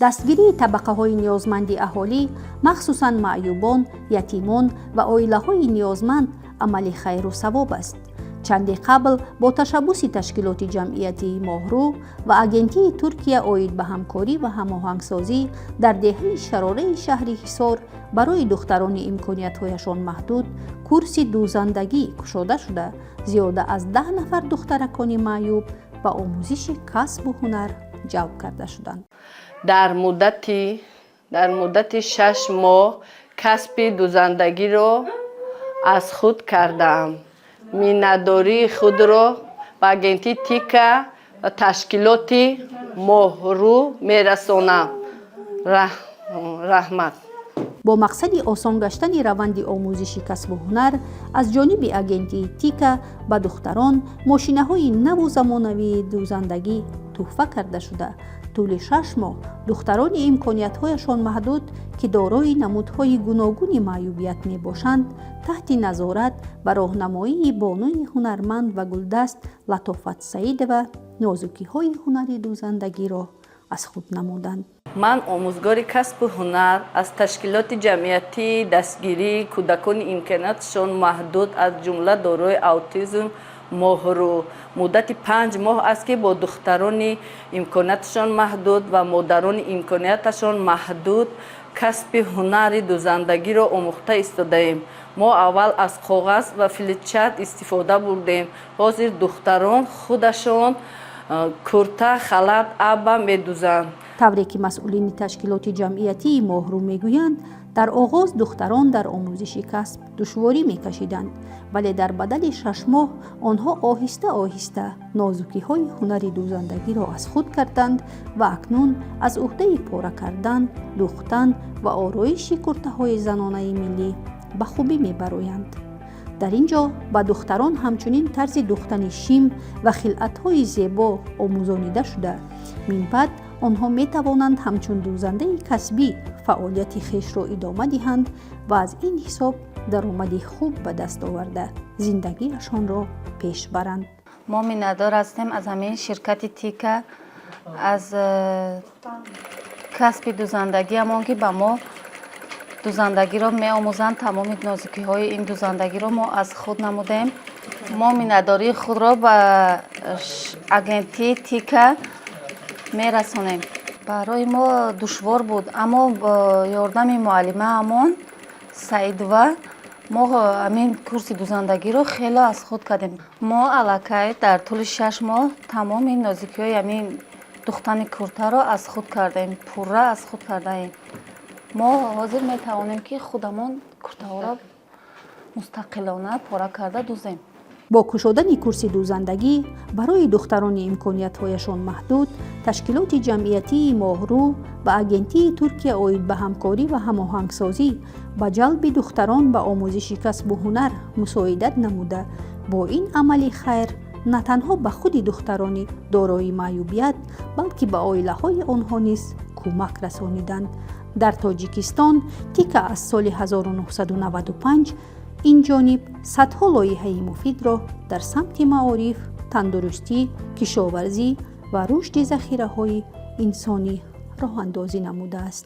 دستگیری طبقه‌های نیازمند اهالی، مخصوصاً معیوبان، یتیمان و عائله‌های نیازمند عمل خیر و ثواب است. چندی قبل با تشبث تشکیلات جمعیتی ماهرو و آژانسی ترکیه عاید به همکاری و هماهنگسازی در دهه شراره شهر حصار برای دختران امکانیت‌هایشان محدود کورس دوزندگی گشوده شده، زیاده از 10 نفر دخترکان معیوب به آموزش کسب و هنر جلب کرده شدند. در مدت 6 ماه کسب دوزندگی را از خود کردم. میناداری خود را به آژانسی تیکا و تشکیلات ماهرو میرسانم. رحمت. با مقصد آسان گشتن روند آموزش کسب و هنر از جانب آژانسی تیکا به دختران ماشین‌های نو و زمانوی دوزندگی تحفه کرده شده. طول 6 ماه دختران امکانیت‌هایشان محدود که دارای نمودهای گوناگون معیوبیت می‌باشند تحت نظارت و راهنمایی بانوی هنرمند و گلدست لطافت سعید و نازکی‌های هنری دوزندگی را از خود نمودند. من آموزگار کسب و هنر از تشکیلات جمعیتی دستگیری کودکان امکاناتشان محدود از جمله دارای اوتیسم ماهرو مدت 5 ماه است که با دختران امکاناتشان محدود و مادران امکاناتشان محدود کسب هنر دوزندگی را آموخته ایستادیم. ما اول از کاغذ و فلزچت استفاده بردیم. حاضر دختران خودشان کرته خلط عبا میدوزند. طوری که مسئولین تشکیلات جمعیتی ماهرو میگویند در آغاز دختران در آموزش کسب دشواری میکشیدند، ولی در بدل 6 ماه آنها آهسته آهسته نازکی‌های هنری دوزندگی را از خود کردند و اکنون از عهده پاره کردن، دوختن و آرایش کرته‌های زنانه ملی به خوبی میبرایند. در اینجا به دختران همچنین طرز دوختن شیم و خلعت‌های زیبا آموزانیده شده. من بعد آنها می توانند همچون دوزنده کسبی فعالیت خویش را ادامه دهند و از این حساب درآمد خوب به دست آورده زندگیشان را پیش برند. ما مینادار هستیم از همین شرکت تیکا از کسب دوزندگی همون که به ما دوزندگی را می آموزند. تمام نازکی های این دوزندگی را ما از خود نمودیم. ما میناداری خود را به آژانسی تیکا می رسانیم. برای ما دشوار بود، اما با یاردم معلمه همون سعید و ما همین کورس دوزندگی رو خیلی از خود کردیم. ما علاقه در طول 6 ماه تمام این نازکی های همین دوختن کرته رو از خود کردیم، پوره از خود کردیم. ما حاضر می توانیم که خودمون کرته ها را مستقلانه پاره کرده دوزیم. با گشودن کورس دوزندگی برای دختران امکانیت‌هایشان محدود، تشکیلات جمعیتی ماهرو و آژانسی ترکیه عاید به همکاری و هماهنگسازی به جلب دختران به آموزش کسب و هنر مساعدت نموده. با این عمل خیر نه تنها به خود دختران دارای معیوبیت بلکه به عائله‌های آنها نیز کمک رسانیدند. در تاجیکستان تیکا از سال 1995 این جانب صدها لایحه مفید را در سمت معارف، تندرستی، کشاورزی و رشد ذخیره‌های انسانی راه اندازی نموده است.